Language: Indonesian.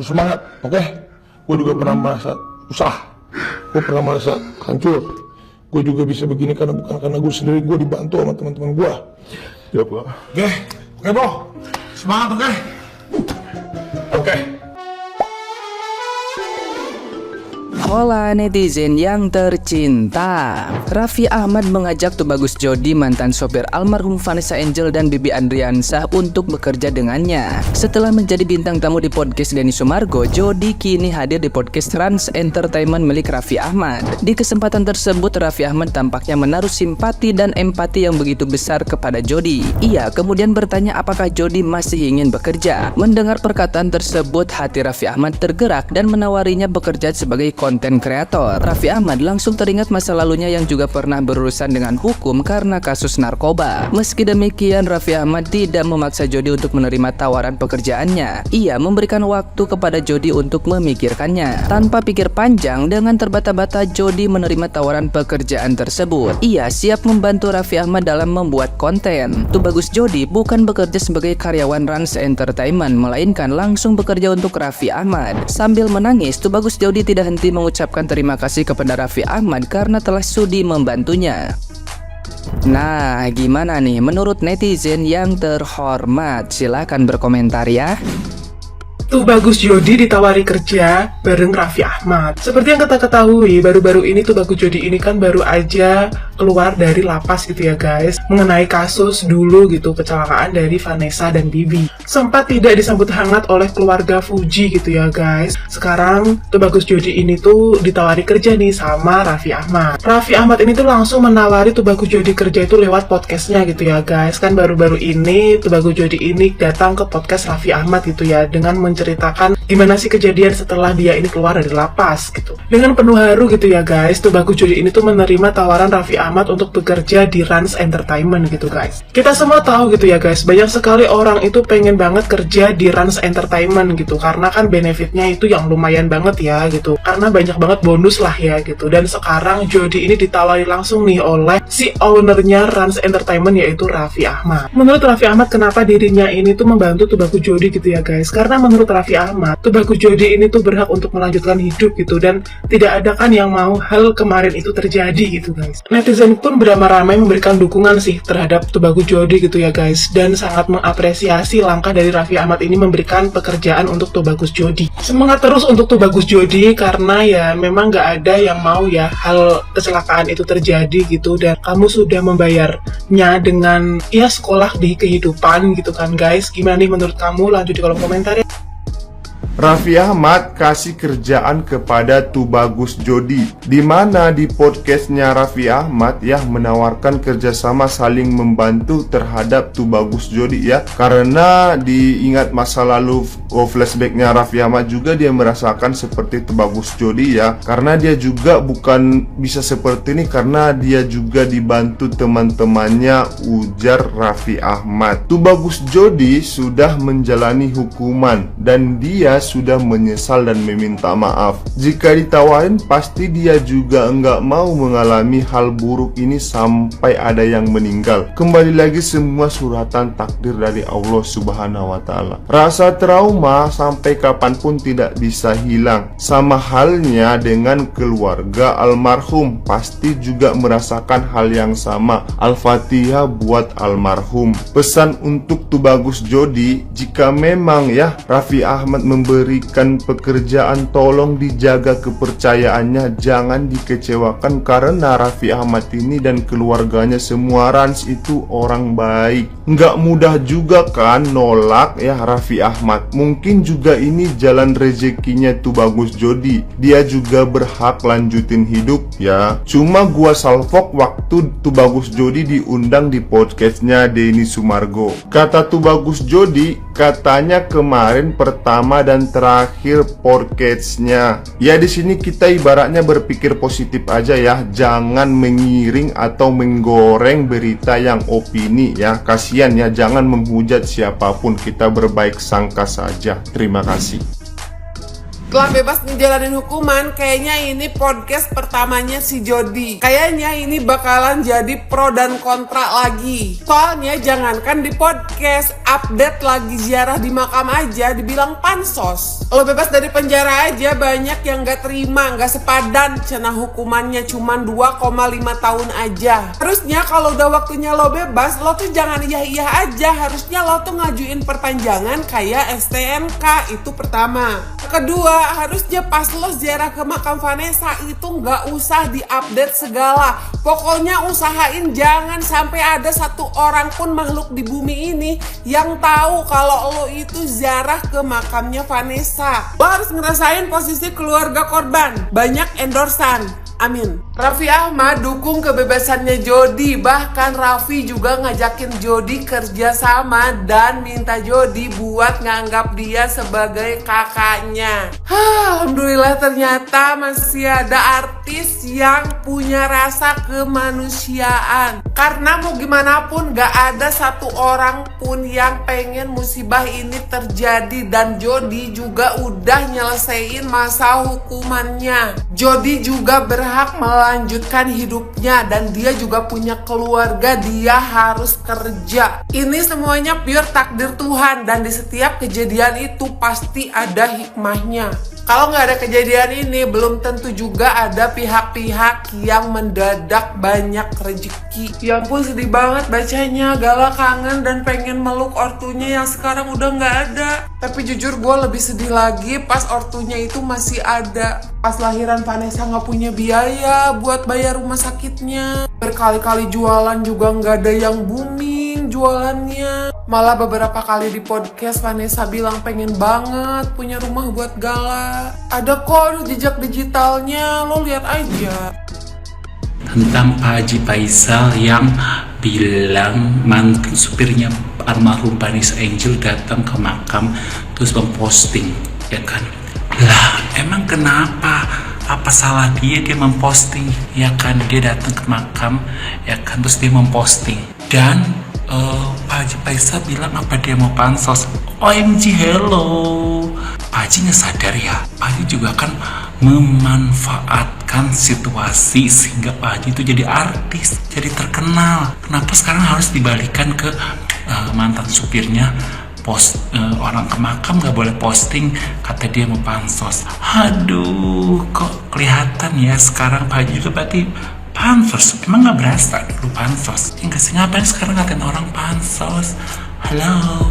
Semangat, oke? Gue juga pernah merasa susah, gue pernah merasa hancur. Gue juga bisa begini bukan karena gue sendiri, gue dibantu sama teman-teman gue. Ya bro. Oke bro, semangat oke. Hola netizen yang tercinta, Raffi Ahmad mengajak Tubagus Jody, mantan sopir almarhum Vanessa Angel dan Bibi Andriansah, untuk bekerja dengannya. Setelah menjadi bintang tamu di podcast Denny Sumargo, Jody kini hadir di podcast Rans Entertainment milik Raffi Ahmad. Di kesempatan tersebut, Raffi Ahmad tampaknya menaruh simpati dan empati yang begitu besar kepada Jody. Ia kemudian bertanya apakah Jody masih ingin bekerja. Mendengar perkataan tersebut, hati Raffi Ahmad tergerak dan menawarinya bekerja sebagai konten kreator. Raffi Ahmad langsung teringat masa lalunya yang juga pernah berurusan dengan hukum karena kasus narkoba. Meski demikian, Raffi Ahmad tidak memaksa Jody untuk menerima tawaran pekerjaannya. Ia memberikan waktu kepada Jody untuk memikirkannya. Tanpa pikir panjang, dengan terbata-bata Jody menerima tawaran pekerjaan tersebut. Ia siap membantu Raffi Ahmad dalam membuat konten. Tubagus Jody bukan bekerja sebagai karyawan Rans Entertainment, melainkan langsung bekerja untuk Raffi Ahmad. Sambil menangis, Tubagus Jody tidak henti mengucapkan terima kasih kepada Raffi Ahmad karena telah sudi membantunya. Nah, gimana nih menurut netizen yang terhormat? Silahkan berkomentar ya. Tubagus Jody ditawari kerja bareng Raffi Ahmad. Seperti yang kita ketahui, baru-baru ini Tubagus Jody ini kan baru aja keluar dari lapas gitu ya guys, mengenai kasus dulu gitu, kecelakaan dari Vanessa dan Bibi. Sempat tidak disambut hangat oleh keluarga Fuji gitu ya guys. Sekarang Tubagus Jody ini tuh ditawari kerja nih sama Raffi Ahmad. Raffi Ahmad ini tuh langsung menawari Tubagus Jody kerja itu lewat podcastnya gitu ya guys. Kan baru-baru ini Tubagus Jody ini datang ke podcast Raffi Ahmad gitu ya, dengan menceritakan gimana sih kejadian setelah dia ini keluar dari lapas gitu. Dengan penuh haru gitu ya guys, Tubagus Jody ini tuh menerima tawaran Raffi Ahmad untuk bekerja di Rans Entertainment gitu guys. Kita semua tahu gitu ya guys, banyak sekali orang itu pengen banget kerja di Rans Entertainment gitu, karena kan benefitnya itu yang lumayan banget ya gitu, karena banyak banget bonus lah ya gitu. Dan sekarang Jody ini ditawari langsung nih oleh si ownernya Rans Entertainment, yaitu Raffi Ahmad. Menurut Raffi Ahmad, kenapa dirinya ini tuh membantu Tubagus Jody gitu ya guys, karena menurut Raffi Ahmad, Tubagus Jody ini tuh berhak untuk melanjutkan hidup gitu, dan tidak ada kan yang mau hal kemarin itu terjadi gitu guys. Netizen pun beramai-ramai memberikan dukungan sih terhadap Tubagus Jody gitu ya guys, dan sangat mengapresiasi langkah dari Raffi Ahmad ini memberikan pekerjaan untuk Tubagus Jody. Semangat terus untuk Tubagus Jody, karena ya memang gak ada yang mau ya hal kecelakaan itu terjadi gitu, dan kamu sudah membayarnya dengan ya sekolah di kehidupan gitu kan guys. Gimana nih menurut kamu? Lanjut di kolom komentar ya. Raffi Ahmad kasih kerjaan kepada Tubagus Jody, di mana di podcastnya Raffi Ahmad ya menawarkan kerjasama saling membantu terhadap Tubagus Jody ya, karena diingat masa lalu flashbacknya Raffi Ahmad juga dia merasakan seperti Tubagus Jody ya, karena dia juga bukan bisa seperti ini karena dia juga dibantu teman-temannya, ujar Raffi Ahmad. Tubagus Jody sudah menjalani hukuman dan dia sudah menyesal dan meminta maaf. Jika ditawarin, pasti dia juga enggak mau mengalami hal buruk ini sampai ada yang meninggal. Kembali lagi, semua suratan takdir dari Allah Subhanahu wa Ta'ala. Rasa trauma sampai kapanpun tidak bisa hilang. Sama halnya dengan keluarga almarhum, pasti juga merasakan hal yang sama. Al-Fatihah buat almarhum. Pesan untuk Tubagus Jody, jika memang ya Raffi Ahmad memberikan pekerjaan, tolong dijaga kepercayaannya, jangan dikecewakan, karena Raffi Ahmad ini dan keluarganya semua Rans itu orang baik. Nggak mudah juga kan nolak ya Raffi Ahmad. Mungkin juga ini jalan rezekinya Tubagus Jody, dia juga berhak lanjutin hidup ya. Cuma gua salfok waktu Tubagus Jody diundang di podcastnya Denny Sumargo. Kata Tubagus Jody, katanya kemarin pertama dan terakhir podcastnya. Ya di sini kita ibaratnya berpikir positif aja ya, jangan mengiring atau menggoreng berita yang opini ya. Kasihan ya, jangan menghujat siapapun, kita berbaik sangka saja. Terima kasih. Setelah bebas ngejalanin hukuman, kayaknya ini podcast pertamanya si Jody. Kayaknya ini bakalan jadi pro dan kontra lagi. Soalnya jangankan di podcast, update lagi ziarah di makam aja dibilang pansos. Lo bebas dari penjara aja banyak yang gak terima, gak sepadan. Cenah hukumannya cuma 2,5 tahun aja. Harusnya kalau udah waktunya lo bebas, lo tuh jangan iya-iya aja. Harusnya lo tuh ngajuin perpanjangan kayak STNK, itu pertama. Kedua, harusnya pas lo ziarah ke makam Vanessa itu nggak usah diupdate segala. Pokoknya usahain jangan sampai ada satu orang pun makhluk di bumi ini yang tahu kalau lo itu ziarah ke makamnya Vanessa. Lo harus ngerasain posisi keluarga korban. Banyak endorsan. Amin. Raffi Ahmad dukung kebebasannya Jody. Bahkan Raffi juga ngajakin Jody kerja sama dan minta Jody buat nganggap dia sebagai kakaknya. Alhamdulillah ternyata masih ada artis yang punya rasa kemanusiaan. Karena mau gimana pun gak ada satu orang pun yang pengen musibah ini terjadi. Dan Jody juga udah nyelesain masa hukumannya. Jody juga berhak melanjutkan hidupnya dan dia juga punya keluarga, dia harus kerja. Ini semuanya pure takdir Tuhan dan di setiap kejadian itu pasti ada hikmahnya. Kalau nggak ada kejadian ini, belum tentu juga ada pihak-pihak yang mendadak banyak rezeki. Ya ampun, sedih banget bacanya. Gala kangen dan pengen meluk ortunya yang sekarang udah nggak ada. Tapi jujur gue lebih sedih lagi pas ortunya itu masih ada. Pas lahiran Vanessa nggak punya biaya buat bayar rumah sakitnya. Berkali-kali jualan juga nggak ada yang booming jualannya. Malah beberapa kali di podcast Vanessa bilang pengen banget punya rumah buat Gala. Ada kok jejak digitalnya, lo lihat aja. Tentang Pak Haji Faisal yang bilang mantan supirnya almarhum Vanessa Angel datang ke makam terus memposting, ya kan? Lah, emang kenapa? Apa salah dia memposting? Ya kan, dia datang ke makam, ya kan, terus dia memposting. Dan Pak Haji Faisal bilang apa dia mau pansos. OMG, hello. Pak Haji nggak sadar ya, Pak Haji juga kan memanfaatkan situasi sehingga Pak Haji itu jadi artis, jadi terkenal. Kenapa sekarang harus dibalikan ke mantan supirnya? Orang ke makam nggak boleh posting, kata dia mau pansos. Aduh, kok kelihatan ya sekarang Pak Haji juga berarti pansos. Emang nggak berasa dulu pansos? Ya nggak sih, ngapain sekarang ngatain orang pansos? Halo.